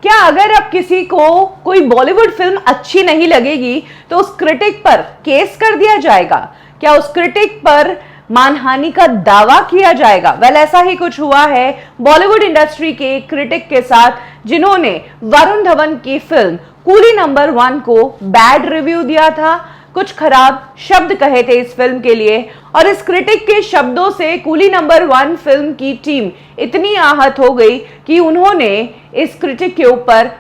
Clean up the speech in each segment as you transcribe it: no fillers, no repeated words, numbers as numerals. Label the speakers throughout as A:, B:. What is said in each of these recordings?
A: क्या अगर अब किसी को कोई बॉलीवुड फिल्म अच्छी नहीं लगेगी तो उस क्रिटिक पर केस कर दिया जाएगा? क्या उस क्रिटिक पर मानहानि का दावा किया जाएगा? वेल, ऐसा ही कुछ हुआ है बॉलीवुड इंडस्ट्री के क्रिटिक के साथ, जिन्होंने वरुण धवन की फिल्म कूली नंबर 1 को बैड रिव्यू दिया था। कुछ खराब शब्द कहे थे इस फिल्म के लिए, और इस क्रिटिक के शब्दों से कूली नंबर 1 फिल्म की टीम इतनी आहत हो गई कि उन्होंने इस क्रिटिक के ऊपर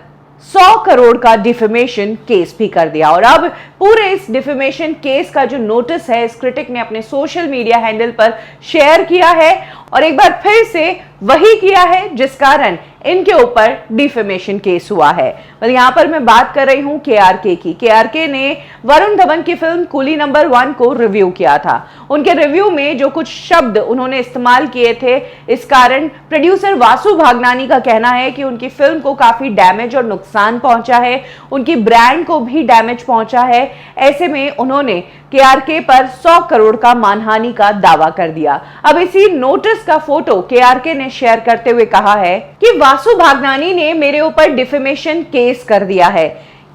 A: 100 करोड़ का डिफेमेशन केस भी कर दिया। और अब पूरे इस डिफेमेशन केस का जो नोटिस है, इस क्रिटिक ने अपने सोशल मीडिया हैंडल पर शेयर किया है, और एक बार फिर से वही किया है जिस कारण इनके ऊपर डिफेमेशन केस हुआ है। यहां पर मैं बात कर रही हूं केआरके की। केआरके ने वरुण धवन की फिल्म कूली नंबर 1 को रिव्यू किया था। उनके रिव्यू में जो कुछ शब्द उन्होंने इस्तेमाल किए थे, इस कारण प्रोड्यूसर वासु भागनानी का कहना है कि उनकी फिल्म को काफी डैमेज और नुकसान पहुंचा है, उनकी ब्रांड को भी डैमेज पहुंचा है। ऐसे में उन्होंने केआरके पर 100 करोड़ का मानहानि का दावा कर दिया। अब इसी नोटिस का फोटो केआरके ने शेयर करते हुए कहा है कि वासु भागनानी ने मेरे ऊपर डिफेमेशन केस कर दिया है।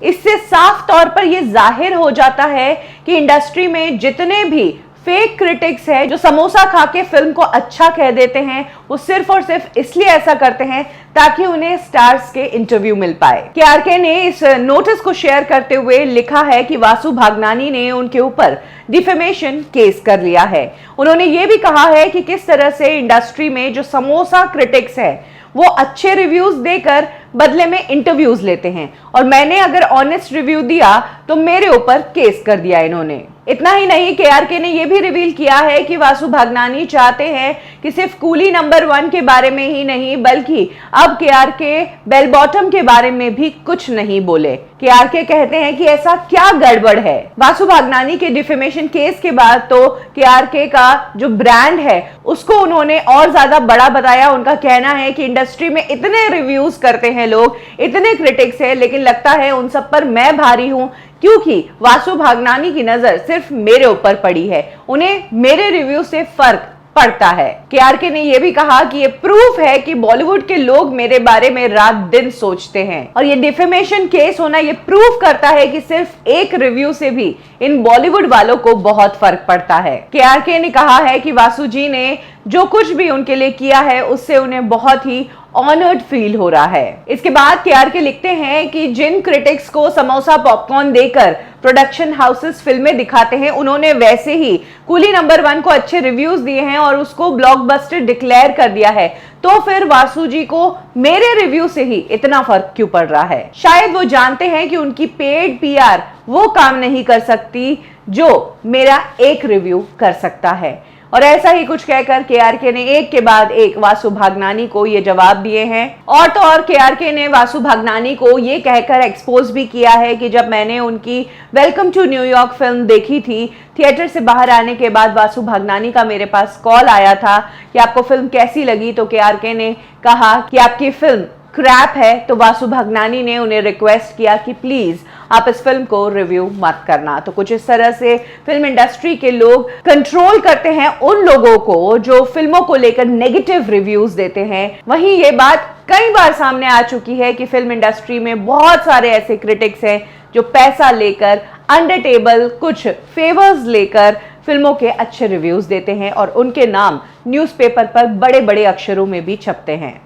A: इससे साफ तौर पर यह जाहिर हो जाता है कि इंडस्ट्री में जितने भी फेक क्रिटिक्स है, जो समोसा खा के फिल्म को अच्छा कह देते हैं, वो सिर्फ और सिर्फ इसलिए ऐसा करते हैं ताकि उन्हें स्टार्स के इंटरव्यू मिल पाए। केआरके ने इस नोटिस को शेयर करते हुए लिखा है कि वासु भागनानी ने उनके ऊपर डिफेमेशन केस कर लिया है। उन्होंने ये भी कहा है कि किस तरह से इंडस्ट्री में जो समोसा क्रिटिक्स है, वो अच्छे रिव्यूज देकर बदले में इंटरव्यूज लेते हैं, और मैंने अगर ऑनेस्ट रिव्यू दिया तो मेरे ऊपर केस कर दिया इन्होंने। इतना ही नहीं, केआरके ने यह भी रिवील किया है कि वासु भागनानी चाहते हैं कि सिर्फ कूली नंबर 1 के बारे में ही नहीं, बल्कि अब केआरके बेल बॉटम के बारे में भी कुछ नहीं बोले। केआरके कहते हैं कि ऐसा क्या गड़बड़ है। वासु भागनानी के डिफेमेशन केस के बाद तो केआरके का जो ब्रांड है उसको उन्होंने और ज्यादा बड़ा बताया। उनका कहना है कि इंडस्ट्री में इतने रिव्यूज करते हैं लोग, इतने क्रिटिक्स है, लेकिन लगता है उन सब पर मैं भारी हूं, क्योंकि वासु भागनानी की नजर सिर्फ मेरे ऊपर पड़ी है, उन्हें मेरे रिव्यू से फर्क पड़ता है। केआरके ने यह भी कहा कि यह प्रूफ है कि बॉलीवुड के लोग मेरे बारे में रात दिन सोचते हैं, और ये डिफेमेशन केस होना ये प्रूफ करता है कि सिर्फ एक रिव्यू से भी इन बॉलीवुड वालों को बहुत फर्क पड़ता है। केआरके ने कहा है कि वासु जी ने जो कुछ भी उनके लिए किया है उससे उन्हें बहुत ही ऑनर्ड फील हो रहा है। इसके बाद केआरके लिखते हैं कि जिन क्रिटिक्स को समोसा पॉपकॉर्न देकर प्रोडक्शन हाउसेस फिल्में दिखाते हैं, उन्होंने वैसे ही कूली नंबर 1 को अच्छे रिव्यूज दिए हैं और उसको ब्लॉकबस्टर डिक्लेयर कर दिया है, तो फिर वासु जी को मेरे रिव्यू से ही इतना फर्क क्यों पड़ रहा है? शायद वो जानते हैं कि उनकी पेड पीआर वो काम नहीं कर सकती जो मेरा एक रिव्यू कर सकता है। और ऐसा ही कुछ कहकर केआरके ने एक के बाद एक वासु भागनानी को ये जवाब दिए हैं। और तो और केआरके ने वासु भागनानी को ये कहकर एक्सपोज भी किया है कि जब मैंने उनकी वेलकम टू न्यूयॉर्क फिल्म देखी थी, थिएटर से बाहर आने के बाद वासु भागनानी का मेरे पास कॉल आया था कि आपको फिल्म कैसी लगी, तो केआरके ने कहा कि आपकी फिल्म क्रैप है। तो वासु भागनानी ने उन्हें रिक्वेस्ट किया कि प्लीज आप इस फिल्म को रिव्यू मत करना। तो कुछ इस तरह से फिल्म इंडस्ट्री के लोग कंट्रोल करते हैं उन लोगों को जो फिल्मों को लेकर नेगेटिव रिव्यूज देते हैं। वहीं ये बात कई बार सामने आ चुकी है कि फिल्म इंडस्ट्री में बहुत सारे ऐसे क्रिटिक्स हैं जो पैसा लेकर अंडर टेबल कुछ फेवर्स लेकर फिल्मों के अच्छे रिव्यूज देते हैं, और उनके नाम न्यूज़पेपर पर बड़े बड़े अक्षरों में भी छपते हैं।